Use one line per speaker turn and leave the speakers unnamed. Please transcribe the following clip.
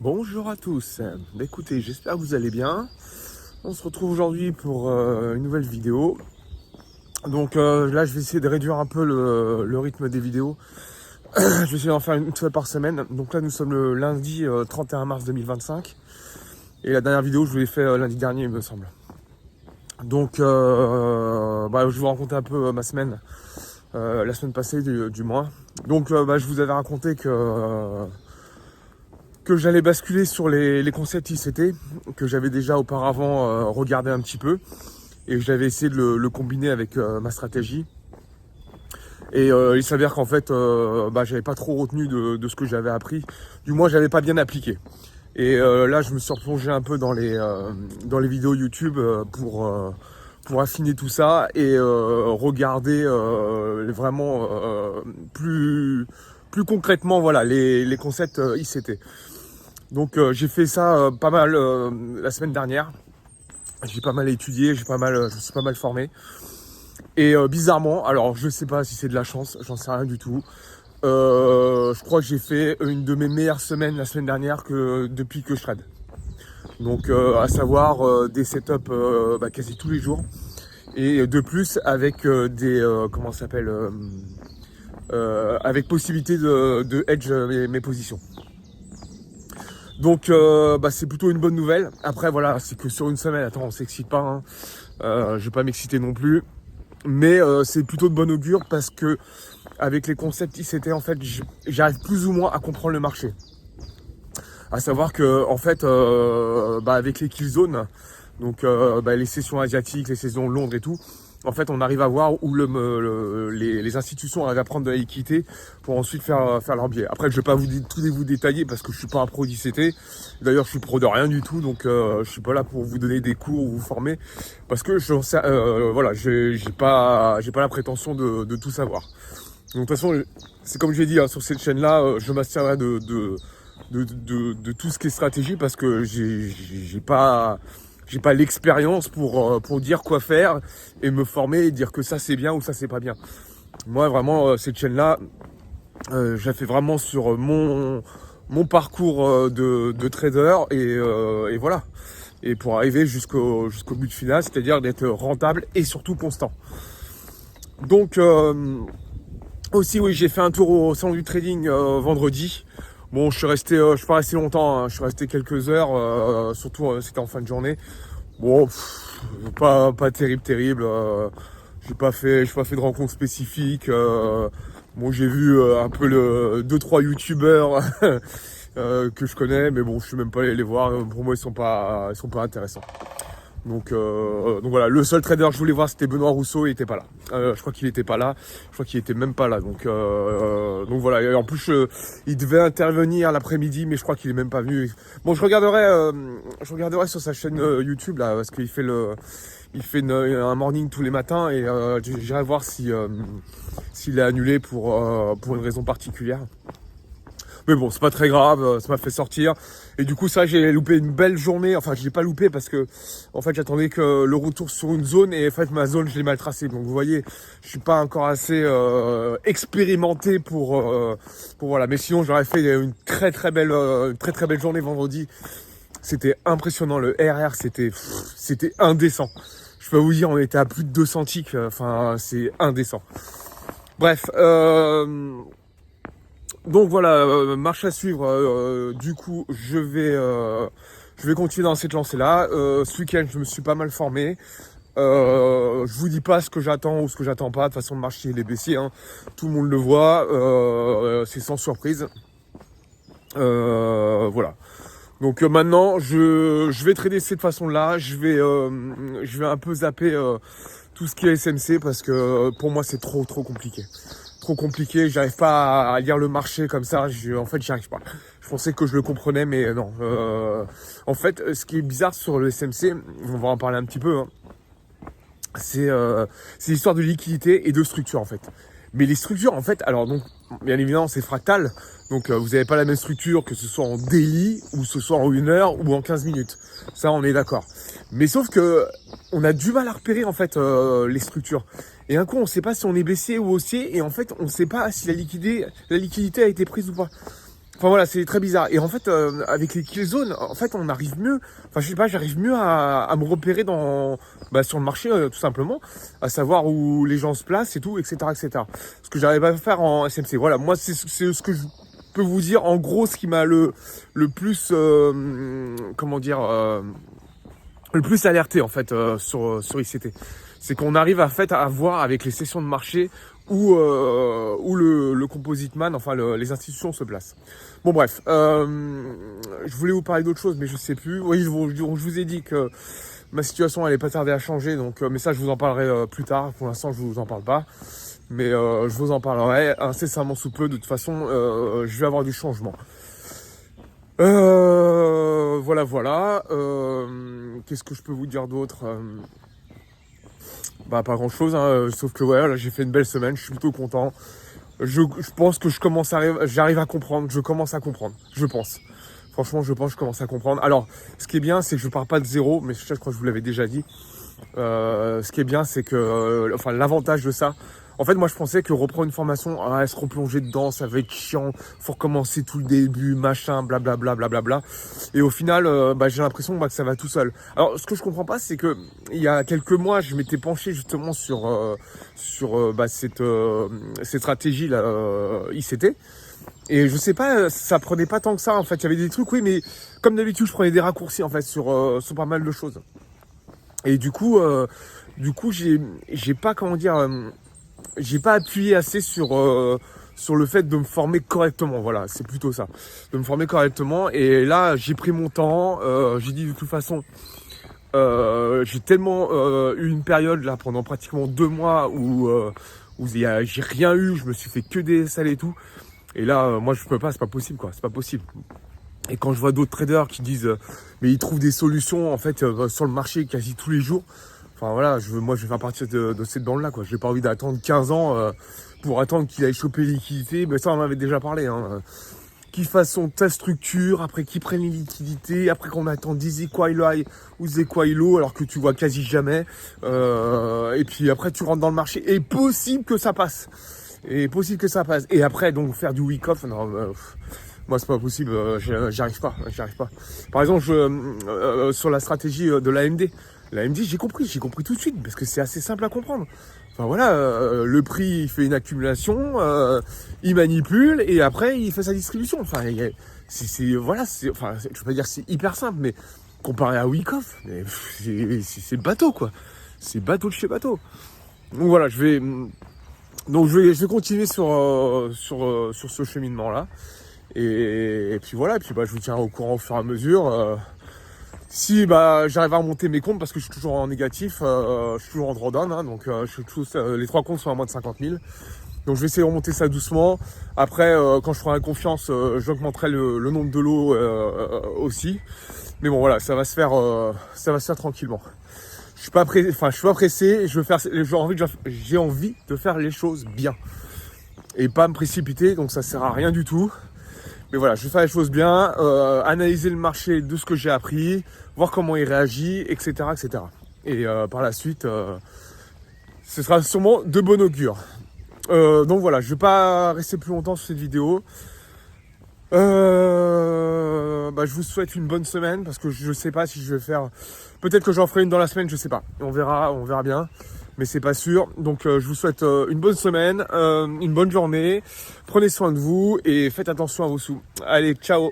Bonjour à tous, écoutez, j'espère que vous allez bien. On se retrouve aujourd'hui pour une nouvelle vidéo. Donc là je vais essayer de réduire un peu le rythme des vidéos. Je vais essayer d'en faire une seule par semaine. Donc là nous sommes le lundi 31 mars 2025. Et la dernière vidéo je vous l'ai fait lundi dernier il me semble. Donc je vais vous raconter un peu ma semaine. La semaine passée du moins. Donc je vous avais raconté que j'allais basculer sur les concepts ICT, que j'avais déjà auparavant regardé un petit peu, et que j'avais essayé de le combiner avec ma stratégie. Et il s'avère qu'en fait, j'avais pas trop retenu de ce que j'avais appris, du moins j'avais pas bien appliqué. Et là, je me suis replongé un peu dans les vidéos YouTube pour affiner tout ça et regarder vraiment plus concrètement voilà, les concepts ICT. Donc j'ai fait ça pas mal la semaine dernière. J'ai pas mal étudié, je me suis pas mal formé. Et bizarrement, alors je sais pas si c'est de la chance, j'en sais rien du tout. Je crois que j'ai fait une de mes meilleures semaines la semaine dernière depuis que je trade. Donc à savoir des setups quasi tous les jours. Et de plus avec comment ça s'appelle avec possibilité de hedge mes positions. Donc c'est plutôt une bonne nouvelle. Après voilà, c'est que sur une semaine, attends, on s'excite pas, hein. Je vais pas m'exciter non plus. Mais c'est plutôt de bon augure parce que avec les concepts ICT, en fait, j'arrive plus ou moins à comprendre le marché. À savoir que en fait, avec les kill zones, donc les sessions asiatiques, les sessions de Londres et tout, en fait, on arrive à voir où les institutions arrivent à prendre de la liquidité pour ensuite faire leur biais. Après, je vais pas vous détailler parce que je suis pas un pro d'ICT. D'ailleurs, je suis pro de rien du tout, donc je suis pas là pour vous donner des cours ou vous former parce que j'ai pas la prétention de tout savoir. Donc de toute façon, c'est comme je l'ai dit sur cette chaîne-là, je m'abstiendrai de tout ce qui est stratégie parce que j'ai pas l'expérience pour dire quoi faire et me former et dire que ça c'est bien ou ça c'est pas bien. Moi vraiment cette chaîne là je la fais vraiment sur mon parcours de trader et voilà, et pour arriver jusqu'au but final, c'est-à-dire d'être rentable et surtout constant. Donc aussi oui, j'ai fait un tour au salon du trading vendredi. Bon, je suis pas resté longtemps, hein. Je suis resté quelques heures, surtout c'était en fin de journée. Bon, pas terrible. J'ai pas fait de rencontres spécifiques. Bon, j'ai vu un peu 2-3 youtubeurs que je connais, mais bon, je suis même pas allé les voir. Pour moi, ils sont pas intéressants. Donc voilà, le seul trader que je voulais voir, c'était Benoît Rousseau, il était pas là. Je crois qu'il était pas là, je crois qu'il était même pas là. Donc voilà, et en plus il devait intervenir l'après-midi, mais je crois qu'il est même pas venu. Bon, je regarderai sur sa chaîne YouTube là, parce qu'il fait un morning tous les matins et j'irai voir s'il est annulé pour une raison particulière. Mais bon, c'est pas très grave, ça m'a fait sortir. Et du coup, ça, j'ai loupé une belle journée. Enfin, je l'ai pas loupé parce que, en fait, j'attendais que le retour sur une zone. Et en fait, ma zone, je l'ai mal tracée. Donc, vous voyez, je suis pas encore assez expérimenté pour voilà. Mais sinon, j'aurais fait une très très belle journée vendredi. C'était impressionnant. Le RR, c'était indécent. Je peux vous dire, on était à plus de 200 ticks. Enfin, c'est indécent. Bref, donc voilà, marche à suivre. Du coup, je vais continuer dans cette lancée-là. Ce week-end, je me suis pas mal formé. Je vous dis pas ce que j'attends ou ce que j'attends pas. De toute façon, le marché il est baissier, hein. Tout le monde le voit. C'est sans surprise. Voilà. Donc maintenant, je vais trader de cette façon-là. Je vais un peu zapper tout ce qui est SMC parce que pour moi, c'est trop compliqué. Trop compliqué, j'arrive pas à lire le marché comme ça, en fait j'y arrive pas. Je pensais que je le comprenais, mais non. En fait, ce qui est bizarre sur le SMC, on va en parler un petit peu, hein, c'est l'histoire de liquidité et de structure en fait. Mais les structures en fait, alors donc bien évidemment c'est fractal, donc vous n'avez pas la même structure que ce soit en daily ou ce soit en 1 heure ou en 15 minutes. Ça on est d'accord. Mais sauf que on a du mal à repérer en fait les structures. Et un coup on ne sait pas si on est baissier ou haussier et en fait on ne sait pas si la liquidité a été prise ou pas. Enfin voilà, c'est très bizarre. Et en fait, avec les kill zones, en fait, on arrive mieux. Enfin, je sais pas, j'arrive mieux à me repérer sur le marché, tout simplement, à savoir où les gens se placent et tout, etc., etc. Ce que j'arrive pas à faire en SMC. Voilà, moi, c'est ce que je peux vous dire. En gros, ce qui m'a le plus, comment dire, le plus alerté en fait sur ICT, c'est qu'on arrive en fait à voir avec les sessions de marché où le composite man, enfin les institutions se placent. Bon bref, je voulais vous parler d'autre chose, mais je sais plus. Oui, je vous ai dit que ma situation allait pas tarder à changer, donc mais ça je vous en parlerai plus tard. Pour l'instant, je vous en parle pas, mais je vous en parlerai incessamment sous peu. De toute façon, je vais avoir du changement. Voilà. Qu'est-ce que je peux vous dire d'autre? Bah pas grand chose, hein, sauf que ouais, là j'ai fait une belle semaine, je suis plutôt content. Je pense que j'arrive à comprendre, je commence à comprendre, je pense. Franchement, je pense que je commence à comprendre. Alors, ce qui est bien, c'est que je pars pas de zéro, mais je crois que je vous l'avais déjà dit. Ce qui est bien, c'est que, enfin, l'avantage de ça, en fait, moi, je pensais que reprendre une formation, se replonger dedans, ça va être chiant, faut recommencer tout le début, machin, blablabla, blablabla. Et au final, j'ai l'impression que ça va tout seul. Alors, ce que je comprends pas, c'est que il y a quelques mois, je m'étais penché justement sur cette stratégie là, ICT. Et je sais pas, ça prenait pas tant que ça en fait. Il y avait des trucs, oui, mais comme d'habitude, je prenais des raccourcis en fait sur pas mal de choses. Et du coup, j'ai pas j'ai pas appuyé assez sur le fait de me former correctement. Voilà, c'est plutôt ça, de me former correctement. Et là, j'ai pris mon temps. J'ai dit de toute façon, j'ai tellement eu une période là pendant pratiquement 2 mois où j'ai rien eu. Je me suis fait que des salles et tout. Et là, moi, je peux pas, c'est pas possible, quoi. C'est pas possible. Et quand je vois d'autres traders qui disent, mais ils trouvent des solutions, en fait, sur le marché quasi tous les jours. Enfin, voilà, moi, je vais faire partie de cette bande-là, quoi. J'ai pas envie d'attendre 15 ans pour attendre qu'il aille choper les liquidités. Mais ça, on en avait déjà parlé, hein. Qu'il fasse ta structure, après qu'il prenne les liquidités, après qu'on attend des Equilo ou des Equilo, alors que tu vois quasi jamais. Et puis après, tu rentres dans le marché. Et possible que ça passe. Et après, donc, faire du week-off, non, moi, c'est pas possible, j'arrive pas. Par exemple, sur la stratégie de l'AMD, j'ai compris tout de suite, parce que c'est assez simple à comprendre. Enfin voilà, le prix, il fait une accumulation, il manipule, et après, il fait sa distribution. Enfin, je veux pas dire que c'est hyper simple, mais comparé à week-off, c'est bateau, quoi. C'est bateau de chez bateau. Donc voilà, je vais continuer sur ce cheminement-là. Et puis voilà, je vous tiens au courant au fur et à mesure. Si j'arrive à remonter mes comptes parce que je suis toujours en négatif, je suis toujours en drawdown, hein, donc les 3 comptes sont à moins de 50 000. Donc je vais essayer de remonter ça doucement. Après, quand je ferai confiance, j'augmenterai le nombre de lots aussi. Mais bon voilà, ça va se faire tranquillement. Je suis pas pressé. J'ai envie de faire les choses bien et pas me précipiter. Donc ça sert à rien du tout. Mais voilà, je vais faire les choses bien, analyser le marché de ce que j'ai appris, voir comment il réagit, etc., etc. Et par la suite, ce sera sûrement de bon augure. Donc voilà, je vais pas rester plus longtemps sur cette vidéo. Je vous souhaite une bonne semaine parce que je sais pas si je vais faire. Peut-être que j'en ferai une dans la semaine, je sais pas. On verra bien. Mais c'est pas sûr. Donc je vous souhaite une bonne semaine, une bonne journée. Prenez soin de vous et faites attention à vos sous. Allez, ciao.